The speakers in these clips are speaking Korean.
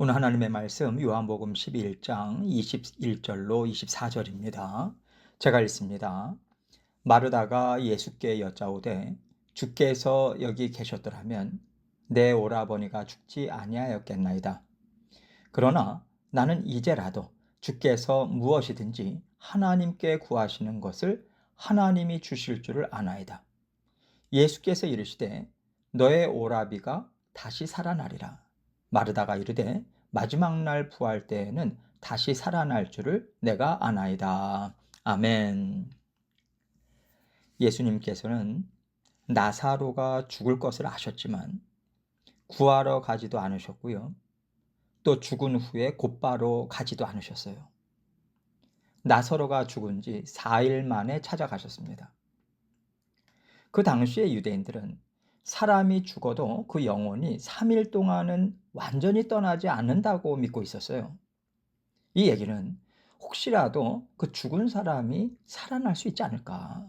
오늘 하나님의 말씀 요한복음 11장 21절로 24절입니다. 제가 읽습니다. 마르다가 예수께 여짜오되 주께서 여기 계셨더라면 내 오라버니가 죽지 아니하였겠나이다. 그러나 나는 이제라도 주께서 무엇이든지 하나님께 구하시는 것을 하나님이 주실 줄을 아나이다. 예수께서 이르시되 너의 오라비가 다시 살아나리라. 마르다가 이르되 마지막 날 부활 때에는 다시 살아날 줄을 내가 아나이다. 아멘. 예수님께서는 나사로가 죽을 것을 아셨지만 구하러 가지도 않으셨고요. 또 죽은 후에 곧바로 가지도 않으셨어요. 나사로가 죽은 지 4일 만에 찾아가셨습니다. 그 당시에 유대인들은 사람이 죽어도 그 영혼이 3일 동안은 완전히 떠나지 않는다고 믿고 있었어요. 이 얘기는 혹시라도 그 죽은 사람이 살아날 수 있지 않을까,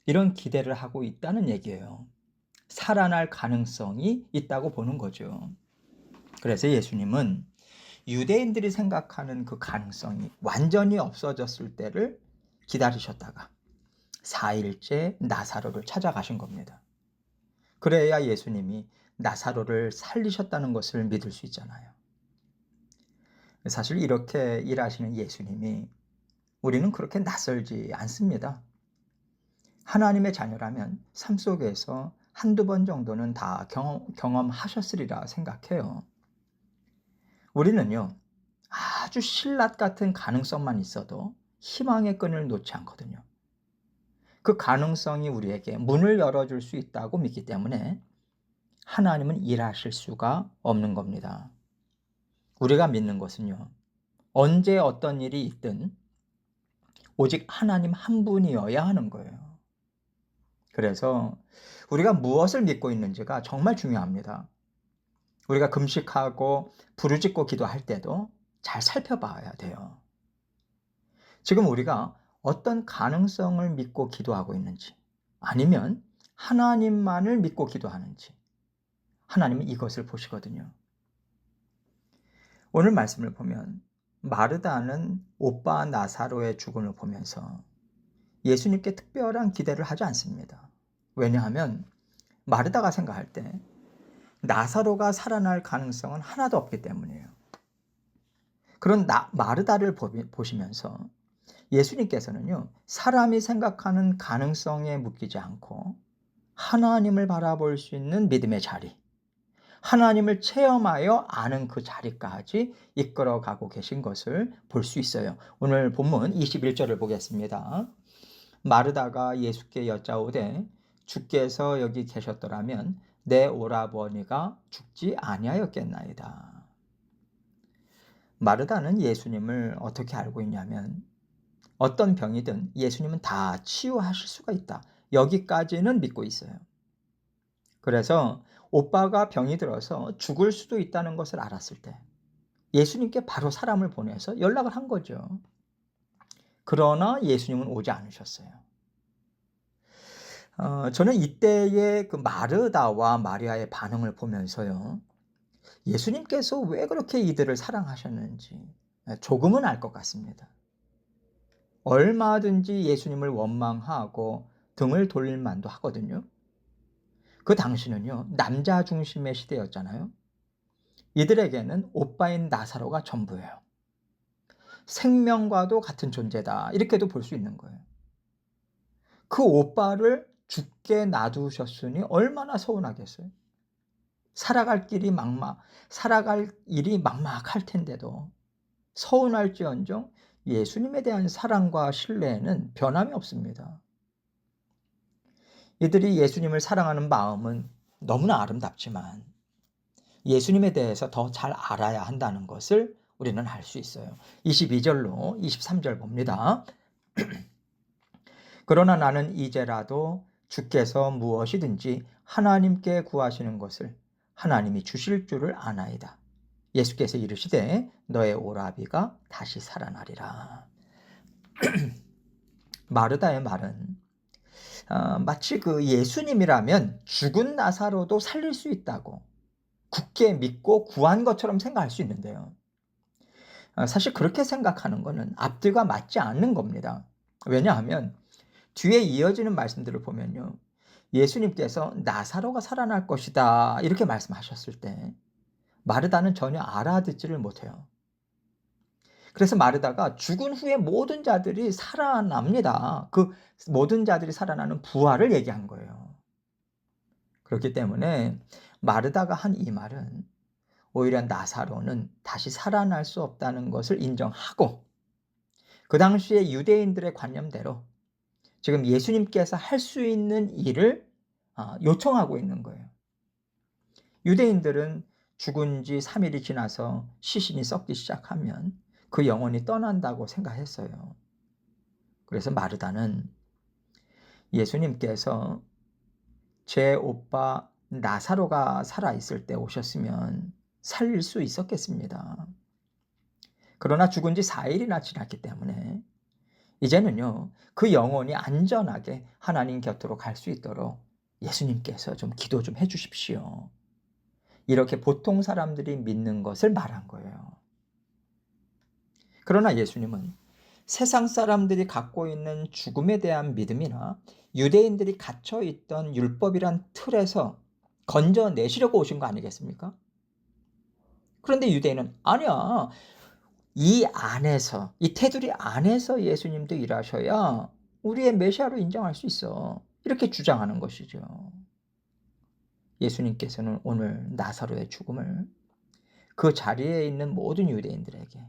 이런 기대를 하고 있다는 얘기예요. 살아날 가능성이 있다고 보는 거죠. 그래서 예수님은 유대인들이 생각하는 그 가능성이 완전히 없어졌을 때를 기다리셨다가 4일째 나사로를 찾아가신 겁니다. 그래야 예수님이 나사로를 살리셨다는 것을 믿을 수 있잖아요. 사실 이렇게 일하시는 예수님이 우리는 그렇게 낯설지 않습니다. 하나님의 자녀라면 삶 속에서 한두 번 정도는 다 경험하셨으리라 생각해요. 우리는요, 아주 신라 같은 가능성만 있어도 희망의 끈을 놓지 않거든요. 그 가능성이 우리에게 문을 열어줄 수 있다고 믿기 때문에 하나님은 일하실 수가 없는 겁니다. 우리가 믿는 것은요, 언제 어떤 일이 있든 오직 하나님 한 분이어야 하는 거예요. 그래서 우리가 무엇을 믿고 있는지가 정말 중요합니다. 우리가 금식하고 부르짖고 기도할 때도 잘 살펴봐야 돼요. 지금 우리가 어떤 가능성을 믿고 기도하고 있는지, 아니면 하나님만을 믿고 기도하는지, 하나님은 이것을 보시거든요. 오늘 말씀을 보면 마르다는 오빠 나사로의 죽음을 보면서 예수님께 특별한 기대를 하지 않습니다. 왜냐하면 마르다가 생각할 때 나사로가 살아날 가능성은 하나도 없기 때문이에요. 그런 마르다를 보시면서 예수님께서는요, 사람이 생각하는 가능성에 묶이지 않고 하나님을 바라볼 수 있는 믿음의 자리, 하나님을 체험하여 아는 그 자리까지 이끌어가고 계신 것을 볼 수 있어요. 오늘 본문 21절을 보겠습니다. 마르다가 예수께 여짜오되 주께서 여기 계셨더라면 내 오라버니가 죽지 아니하였겠나이다. 마르다는 예수님을 어떻게 알고 있냐면 어떤 병이든 예수님은 다 치유하실 수가 있다, 여기까지는 믿고 있어요. 그래서 오빠가 병이 들어서 죽을 수도 있다는 것을 알았을 때 예수님께 바로 사람을 보내서 연락을 한 거죠. 그러나 예수님은 오지 않으셨어요. 저는 이때의 그 마르다와 마리아의 반응을 보면서요, 예수님께서 왜 그렇게 이들을 사랑하셨는지 조금은 알 것 같습니다. 얼마든지 예수님을 원망하고 등을 돌릴 만도 하거든요. 그 당시는요, 남자 중심의 시대였잖아요. 이들에게는 오빠인 나사로가 전부예요. 생명과도 같은 존재다, 이렇게도 볼 수 있는 거예요. 그 오빠를 죽게 놔두셨으니 얼마나 서운하겠어요. 살아갈 일이 막막할 텐데도 서운할지언정 예수님에 대한 사랑과 신뢰에는 변함이 없습니다. 이들이 예수님을 사랑하는 마음은 너무나 아름답지만 예수님에 대해서 더 잘 알아야 한다는 것을 우리는 알 수 있어요. 22절로 23절 봅니다. 그러나 나는 이제라도 주께서 무엇이든지 하나님께 구하시는 것을 하나님이 주실 줄을 아나이다. 예수께서 이르시되 너의 오라비가 다시 살아나리라. 마르다의 말은 마치 그 예수님이라면 죽은 나사로도 살릴 수 있다고, 굳게 믿고 구한 것처럼 생각할 수 있는데요. 사실 그렇게 생각하는 거는 앞뒤가 맞지 않는 겁니다. 왜냐하면 뒤에 이어지는 말씀들을 보면요. 예수님께서 나사로가 살아날 것이다 이렇게 말씀하셨을 때 마르다는 전혀 알아듣지를 못해요. 그래서 마르다가 죽은 후에 모든 자들이 살아납니다. 그 모든 자들이 살아나는 부활을 얘기한 거예요. 그렇기 때문에 마르다가 한 이 말은 오히려 나사로는 다시 살아날 수 없다는 것을 인정하고 그 당시에 유대인들의 관념대로 지금 예수님께서 할 수 있는 일을 요청하고 있는 거예요. 유대인들은 죽은 지 3일이 지나서 시신이 썩기 시작하면 그 영혼이 떠난다고 생각했어요. 그래서 마르다는 예수님께서 제 오빠 나사로가 살아있을 때 오셨으면 살릴 수 있었겠습니다. 그러나 죽은 지 4일이나 지났기 때문에 이제는요, 그 영혼이 안전하게 하나님 곁으로 갈 수 있도록 예수님께서 좀 기도 좀 해 주십시오. 이렇게 보통 사람들이 믿는 것을 말한 거예요. 그러나 예수님은 세상 사람들이 갖고 있는 죽음에 대한 믿음이나 유대인들이 갇혀 있던 율법이란 틀에서 건져내시려고 오신 거 아니겠습니까? 그런데 유대인은 아니야. 이 안에서, 이 테두리 안에서 예수님도 일하셔야 우리의 메시아로 인정할 수 있어. 이렇게 주장하는 것이죠. 예수님께서는 오늘 나사로의 죽음을 그 자리에 있는 모든 유대인들에게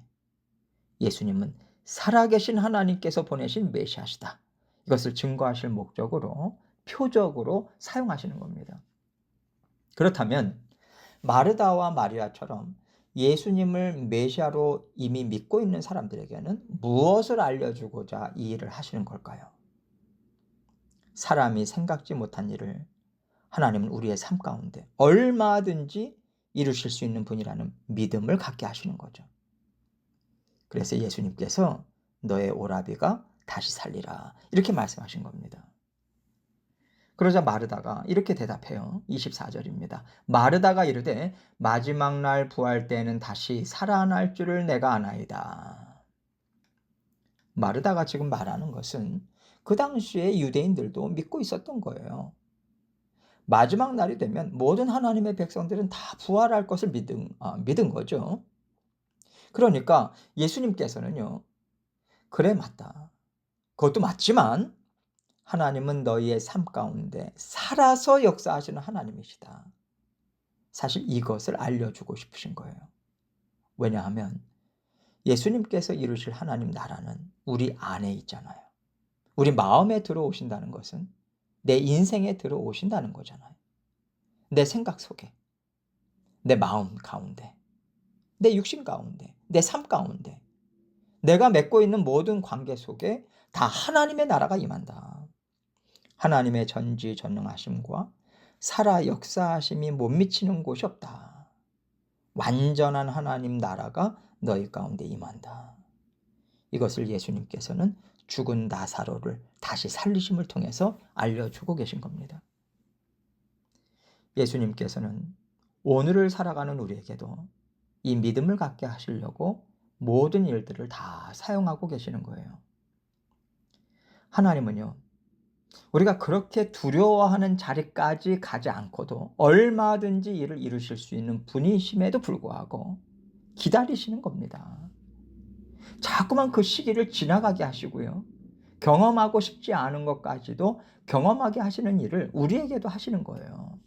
예수님은 살아계신 하나님께서 보내신 메시아시다. 이것을 증거하실 목적으로 표적으로 사용하시는 겁니다. 그렇다면 마르다와 마리아처럼 예수님을 메시아로 이미 믿고 있는 사람들에게는 무엇을 알려주고자 이 일을 하시는 걸까요? 사람이 생각지 못한 일을 하나님은 우리의 삶 가운데 얼마든지 이루실 수 있는 분이라는 믿음을 갖게 하시는 거죠. 그래서 예수님께서 너의 오라비가 다시 살리라 이렇게 말씀하신 겁니다. 그러자 마르다가 이렇게 대답해요. 24절입니다. 마르다가 이르되 마지막 날 부활 때에는 다시 살아날 줄을 내가 아나이다. 마르다가 지금 말하는 것은 그 당시에 유대인들도 믿고 있었던 거예요. 마지막 날이 되면 모든 하나님의 백성들은 다 부활할 것을 믿은 거죠. 그러니까 예수님께서는요. 그래 맞다. 그것도 맞지만 하나님은 너희의 삶 가운데 살아서 역사하시는 하나님이시다. 사실 이것을 알려주고 싶으신 거예요. 왜냐하면 예수님께서 이루실 하나님 나라는 우리 안에 있잖아요. 우리 마음에 들어오신다는 것은 내 인생에 들어오신다는 거잖아요. 내 생각 속에, 내 마음 가운데, 내 육신 가운데, 내 삶 가운데, 내가 맺고 있는 모든 관계 속에 다 하나님의 나라가 임한다. 하나님의 전지전능하심과 살아 역사하심이 못 미치는 곳이 없다. 완전한 하나님 나라가 너희 가운데 임한다. 이것을 예수님께서는 죽은 나사로를 다시 살리심을 통해서 알려주고 계신 겁니다. 예수님께서는 오늘을 살아가는 우리에게도 이 믿음을 갖게 하시려고 모든 일들을 다 사용하고 계시는 거예요. 하나님은요, 우리가 그렇게 두려워하는 자리까지 가지 않고도 얼마든지 일을 이루실 수 있는 분이심에도 불구하고 기다리시는 겁니다. 자꾸만 그 시기를 지나가게 하시고요. 경험하고 싶지 않은 것까지도 경험하게 하시는 일을 우리에게도 하시는 거예요.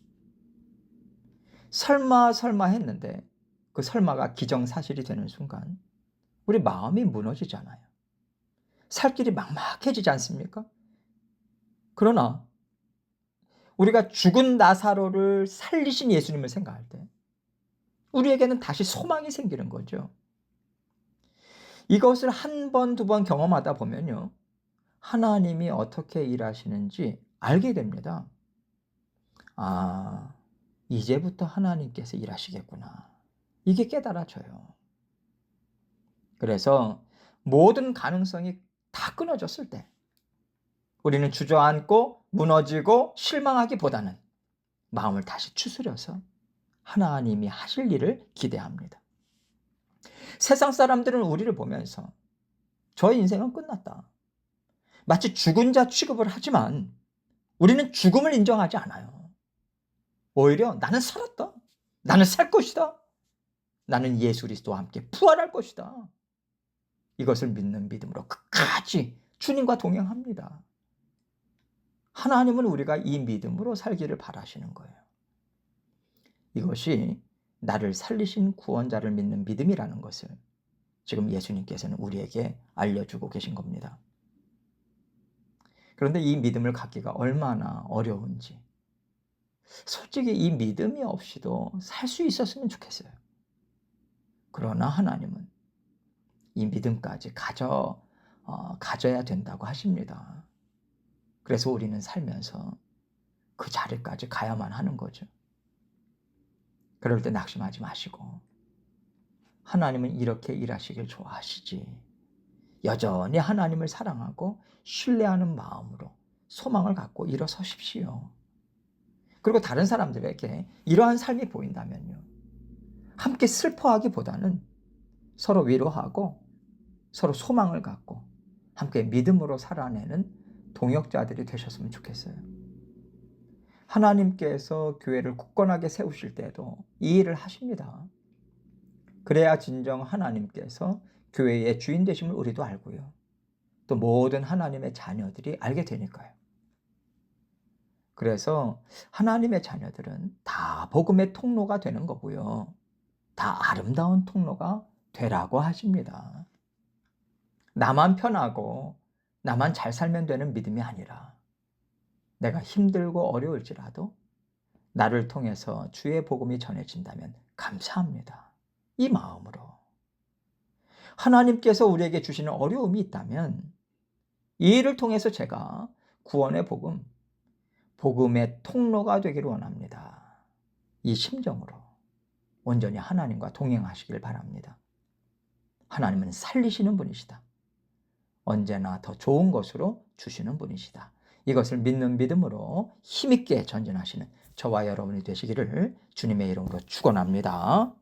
설마 했는데 그 설마가 기정사실이 되는 순간 우리 마음이 무너지잖아요. 살 길이 막막해지지 않습니까? 그러나 우리가 죽은 나사로를 살리신 예수님을 생각할 때 우리에게는 다시 소망이 생기는 거죠. 이것을 한 번, 두 번 경험하다 보면요. 하나님이 어떻게 일하시는지 알게 됩니다. 아, 이제부터 하나님께서 일하시겠구나. 이게 깨달아져요. 그래서 모든 가능성이 다 끊어졌을 때 우리는 주저앉고 무너지고 실망하기보다는 마음을 다시 추스려서 하나님이 하실 일을 기대합니다. 세상 사람들은 우리를 보면서 저의 인생은 끝났다, 마치 죽은 자 취급을 하지만 우리는 죽음을 인정하지 않아요. 오히려 나는 살았다, 나는 살 것이다, 나는 예수 그리스도와 함께 부활할 것이다, 이것을 믿는 믿음으로 끝까지 주님과 동행합니다. 하나님은 우리가 이 믿음으로 살기를 바라시는 거예요. 이것이 나를 살리신 구원자를 믿는 믿음이라는 것을 지금 예수님께서는 우리에게 알려주고 계신 겁니다. 그런데 이 믿음을 갖기가 얼마나 어려운지, 솔직히 이 믿음이 없이도 살 수 있었으면 좋겠어요. 그러나 하나님은 이 믿음까지 가져야 된다고 하십니다. 그래서 우리는 살면서 그 자리까지 가야만 하는 거죠. 그럴 때 낙심하지 마시고, 하나님은 이렇게 일하시길 좋아하시지, 여전히 하나님을 사랑하고 신뢰하는 마음으로 소망을 갖고 일어서십시오. 그리고 다른 사람들에게 이러한 삶이 보인다면요, 함께 슬퍼하기보다는 서로 위로하고 서로 소망을 갖고 함께 믿음으로 살아내는 동역자들이 되셨으면 좋겠어요. 하나님께서 교회를 굳건하게 세우실 때도 이 일을 하십니다. 그래야 진정 하나님께서 교회의 주인 되심을 우리도 알고요, 또 모든 하나님의 자녀들이 알게 되니까요. 그래서 하나님의 자녀들은 다 복음의 통로가 되는 거고요, 다 아름다운 통로가 되라고 하십니다. 나만 편하고 나만 잘 살면 되는 믿음이 아니라, 내가 힘들고 어려울지라도 나를 통해서 주의 복음이 전해진다면 감사합니다, 이 마음으로 하나님께서 우리에게 주시는 어려움이 있다면 이 일을 통해서 제가 구원의 복음의 통로가 되기를 원합니다, 이 심정으로 온전히 하나님과 동행하시길 바랍니다. 하나님은 살리시는 분이시다, 언제나 더 좋은 것으로 주시는 분이시다, 이것을 믿는 믿음으로 힘있게 전진하시는 저와 여러분이 되시기를 주님의 이름으로 축원합니다.